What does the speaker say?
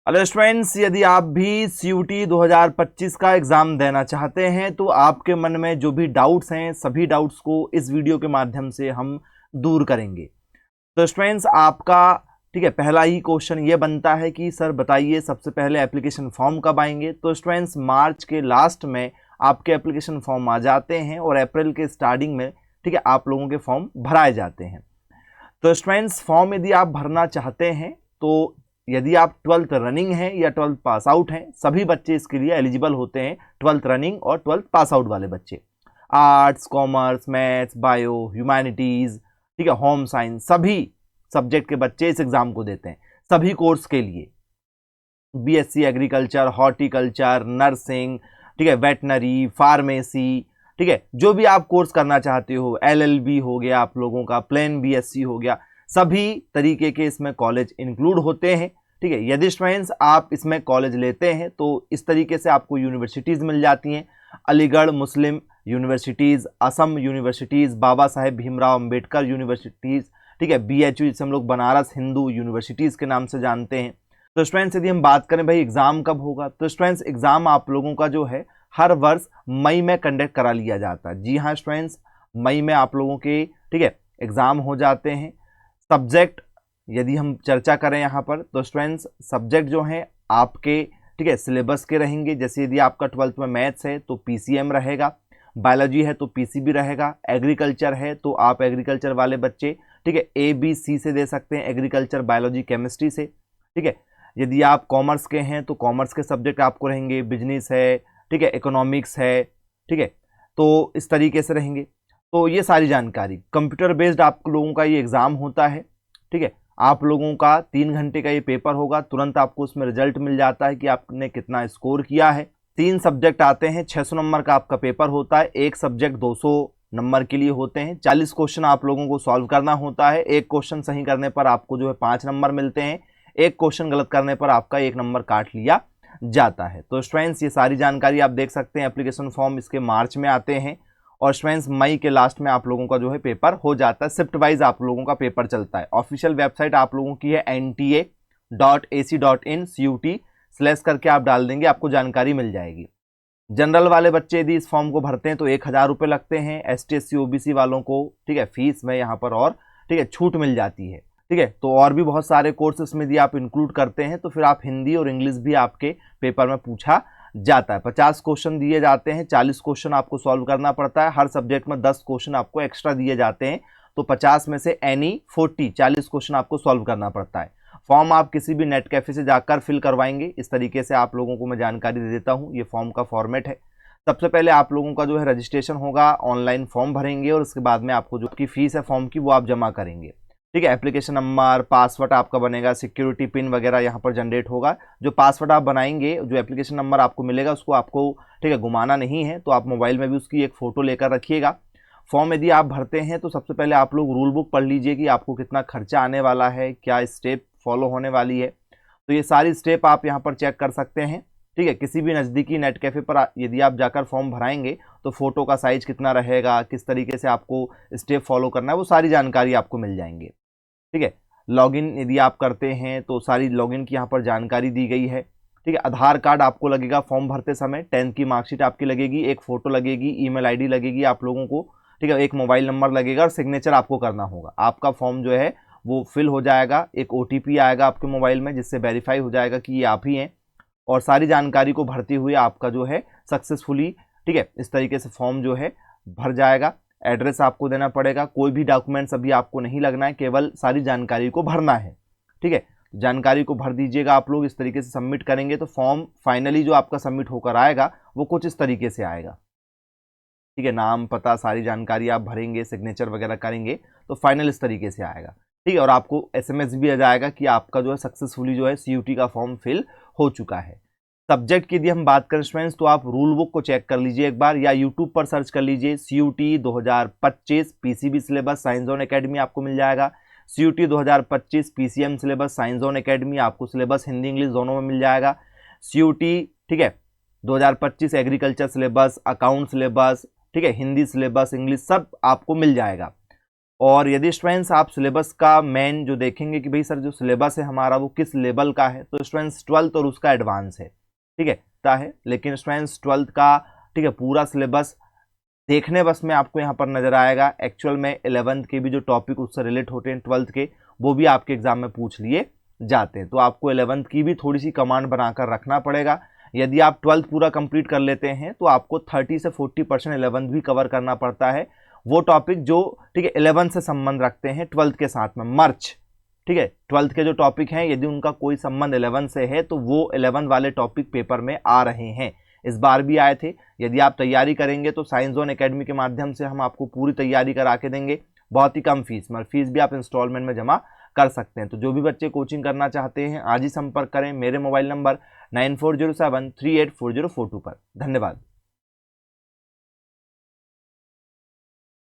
Hello students, यदि आप भी सीयूटी 2025 का एग्ज़ाम देना चाहते हैं तो आपके मन में जो भी डाउट्स हैं सभी डाउट्स को इस वीडियो के माध्यम से हम दूर करेंगे। तो स्टूडेंट्स, आपका ठीक है, पहला ही क्वेश्चन ये बनता है कि सर बताइए सबसे पहले एप्लीकेशन फॉर्म कब आएंगे। तो स्टूडेंट्स, मार्च के लास्ट में आपके एप्लीकेशन फॉर्म आ जाते हैं और अप्रैल के स्टार्टिंग में ठीक है आप लोगों के फॉर्म भराए जाते हैं। तो स्टूडेंट्स, फॉर्म यदि आप भरना चाहते हैं तो यदि आप 12th रनिंग हैं या 12th पास आउट हैं, सभी बच्चे इसके लिए एलिजिबल होते हैं। 12th रनिंग और 12th पास आउट वाले बच्चे, arts, commerce, maths, bio, humanities, ठीक है, होम साइंस, सभी सब्जेक्ट के बच्चे इस एग्जाम को देते हैं। सभी कोर्स के लिए बीएससी एग्रीकल्चर, हॉर्टिकल्चर, नर्सिंग, ठीक है, वेटनरी, फार्मेसी, ठीक है, जो भी आप कोर्स करना चाहते हो, एलएलबी हो गया आप लोगों का, प्लेन बीएससी हो गया, सभी तरीके के इसमें कॉलेज इंक्लूड होते हैं। ठीक है, यदि स्टूडेंट्स आप इसमें कॉलेज लेते हैं तो इस तरीके से आपको यूनिवर्सिटीज़ मिल जाती हैं। अलीगढ़ मुस्लिम universities, Assam universities, Baba Saheb Bhimrao Ambedkar universities, ठीक है, बीएचयू जिसे हम लोग बनारस हिंदू यूनिवर्सिटीज़ के नाम से जानते हैं। तो स्टूडेंट्स, यदि हम बात करें भाई एग्ज़ाम कब होगा, तो स्टूडेंट्स एग्ज़ाम आप लोगों का जो है हर वर्ष मई में कंडक्ट करा लिया जाता है। जी हाँ स्टूडेंट्स, मई में आप लोगों के ठीक है एग्ज़ाम हो जाते हैं। सब्जेक्ट यदि हम चर्चा करें यहाँ पर तो स्टूडेंट्स, सब्जेक्ट जो हैं आपके ठीक है सिलेबस के रहेंगे। जैसे यदि आपका 12th में मैथ्स है तो पीसीएम रहेगा, बायोलॉजी है तो पीसीबी रहेगा, एग्रीकल्चर है तो आप एग्रीकल्चर वाले बच्चे ठीक है ए बी सी से दे सकते हैं, एग्रीकल्चर, बायोलॉजी, केमिस्ट्री से। ठीक है, यदि आप कॉमर्स के हैं तो कॉमर्स के सब्जेक्ट आपको रहेंगे, बिजनेस है, ठीक है, इकोनॉमिक्स है, ठीक है, तो इस तरीके से रहेंगे। तो ये सारी जानकारी कंप्यूटर बेस्ड आप लोगों का ये एग्ज़ाम होता है। ठीक है, आप लोगों का 3 घंटे का ये पेपर होगा, तुरंत आपको उसमें रिजल्ट मिल जाता है कि आपने कितना स्कोर किया है। 3 सब्जेक्ट आते हैं, 600 नंबर का आपका पेपर होता है, एक सब्जेक्ट 200 नंबर के लिए होते हैं। 40 क्वेश्चन आप लोगों को सॉल्व करना होता है। एक क्वेश्चन सही करने पर आपको जो है 5 नंबर मिलते हैं, एक क्वेश्चन गलत करने पर आपका 1 नंबर काट लिया जाता है। तो स्टूडेंट्स, ये सारी जानकारी आप देख सकते हैं। एप्लीकेशन फॉर्म इसके मार्च में आते हैं और स्टूडेंट्स मई के लास्ट में आप लोगों का जो है पेपर हो जाता है। शिफ्ट वाइज आप लोगों का पेपर चलता है। ऑफिशियल वेबसाइट आप लोगों की है nta.ac.in, CUT/ करके आप डाल देंगे, आपको जानकारी मिल जाएगी। जनरल वाले बच्चे यदि इस फॉर्म को भरते हैं तो 1000 रुपये लगते हैं। ST SC OBC वालों को ठीक है फीस में यहाँ पर और ठीक है छूट मिल जाती है। ठीक है, तो और भी बहुत सारे कोर्सेस में यदि आप इंक्लूड करते हैं तो फिर आप हिंदी और इंग्लिश भी आपके पेपर में पूछा जाता है। 50 क्वेश्चन दिए जाते हैं, 40 क्वेश्चन आपको सॉल्व करना पड़ता है। हर सब्जेक्ट में 10 क्वेश्चन आपको एक्स्ट्रा दिए जाते हैं, तो 50 में से एनी 40 क्वेश्चन आपको सॉल्व करना पड़ता है। फॉर्म आप किसी भी नेट कैफे से जाकर फिल करवाएंगे। इस तरीके से आप लोगों को मैं जानकारी दे देता हूँ, ये फॉर्म का फॉर्मेट है। सबसे पहले आप लोगों का जो है रजिस्ट्रेशन होगा, ऑनलाइन फॉर्म भरेंगे और उसके बाद में आपको जो की फीस है फॉर्म की वो आप जमा करेंगे। ठीक है, एप्लीकेशन नंबर, पासवर्ड आपका बनेगा, सिक्योरिटी पिन वगैरह यहाँ पर जनरेट होगा। जो पासवर्ड आप बनाएंगे, जो एप्लीकेशन नंबर आपको मिलेगा उसको आपको ठीक है घुमाना नहीं है, तो आप मोबाइल में भी उसकी एक फ़ोटो लेकर रखिएगा। फॉर्म यदि आप भरते हैं तो सबसे पहले आप लोग रूल बुक पढ़ लीजिए कि आपको कितना खर्चा आने वाला है, क्या स्टेप फॉलो होने वाली है। तो ये सारी स्टेप आप यहाँ पर चेक कर सकते हैं। ठीक है, किसी भी नज़दीकी नेट कैफ़े पर यदि आप जाकर फॉर्म भराएंगे तो फ़ोटो का साइज़ कितना रहेगा, किस तरीके से आपको स्टेप फॉलो करना है, वो सारी जानकारी आपको मिल जाएंगे। ठीक है, लॉगिन यदि आप करते हैं तो सारी लॉगिन की यहाँ पर जानकारी दी गई है। ठीक है, आधार कार्ड आपको लगेगा फॉर्म भरते समय, 10th की मार्कशीट आपकी लगेगी, एक फ़ोटो लगेगी, ईमेल आईडी लगेगी आप लोगों को, ठीक है, एक मोबाइल नंबर लगेगा और सिग्नेचर आपको करना होगा। आपका फॉर्म जो है वो फिल हो जाएगा, एक OTP आएगा आपके मोबाइल में जिससे वेरीफाई हो जाएगा कि ये आप ही हैं, और सारी जानकारी को भरते हुए आपका जो है सक्सेसफुली ठीक है इस तरीके से फॉर्म जो है भर जाएगा। एड्रेस आपको देना पड़ेगा, कोई भी डॉक्यूमेंट्स अभी आपको नहीं लगना है, केवल सारी जानकारी को भरना है। ठीक है, जानकारी को भर दीजिएगा आप लोग, इस तरीके से सबमिट करेंगे तो फॉर्म फाइनली जो आपका सबमिट होकर आएगा वो कुछ इस तरीके से आएगा। ठीक है, नाम, पता, सारी जानकारी आप भरेंगे, सिग्नेचर वगैरह करेंगे तो फाइनल इस तरीके से आएगा। ठीक है, और आपको SMS भी आ जाएगा कि आपका जो है सक्सेसफुली जो है CUT का फॉर्म फिल हो चुका है। सब्जेक्ट की यदि हम बात करें स्टूडेंट्स तो आप रूल बुक को चेक कर लीजिए एक बार, या यूट्यूब पर सर्च कर लीजिए CUT 2025 PCB syllabus science zone academy, आपको मिल जाएगा। CUT 2025 PCM syllabus science zone academy, आपको सिलेबस हिंदी इंग्लिश दोनों में मिल जाएगा। CUT ठीक है 2025 एग्रीकल्चर सिलेबस, अकाउंट सिलेबस, ठीक है, हिंदी सिलेबस, इंग्लिश सब आपको मिल जाएगा। और यदि स्टूडेंट्स आप सिलेबस का मेन जो देखेंगे कि भाई सर जो सिलेबस है हमारा वो किस लेवल का है, तो स्टूडेंट्स 12th और उसका एडवांस है, ठीक है, लेकिन स्टूडेंट्स 12th का, ठीक है, पूरा सिलेबस देखने बस में आपको यहाँ पर नजर आएगा। एक्चुअल में 11th के भी जो टॉपिक उससे रिलेट होते हैं 12th के, वो भी आपके एग्जाम में पूछ लिए जाते हैं। तो आपको 11th की भी थोड़ी सी कमांड बनाकर रखना पड़ेगा। यदि आप 12th पूरा कंप्लीट कर लेते हैं तो आपको 30 से 40% 11th भी कवर करना पड़ता है, वो टॉपिक जो, ठीक है, 11th से संबंध रखते हैं 12th के साथ में मर्च, ठीक है। 12th के जो टॉपिक हैं यदि उनका कोई संबंध 11th से है तो वो 11th वाले टॉपिक पेपर में आ रहे हैं, इस बार भी आए थे। यदि आप तैयारी करेंगे तो साइंस जोन एकेडमी के माध्यम से हम आपको पूरी तैयारी करा के देंगे, बहुत ही कम फीस में, फीस भी आप इंस्टॉलमेंट में जमा कर सकते हैं। तो जो भी बच्चे कोचिंग करना चाहते हैं आज ही संपर्क करें मेरे मोबाइल नंबर 9407384042 पर। धन्यवाद।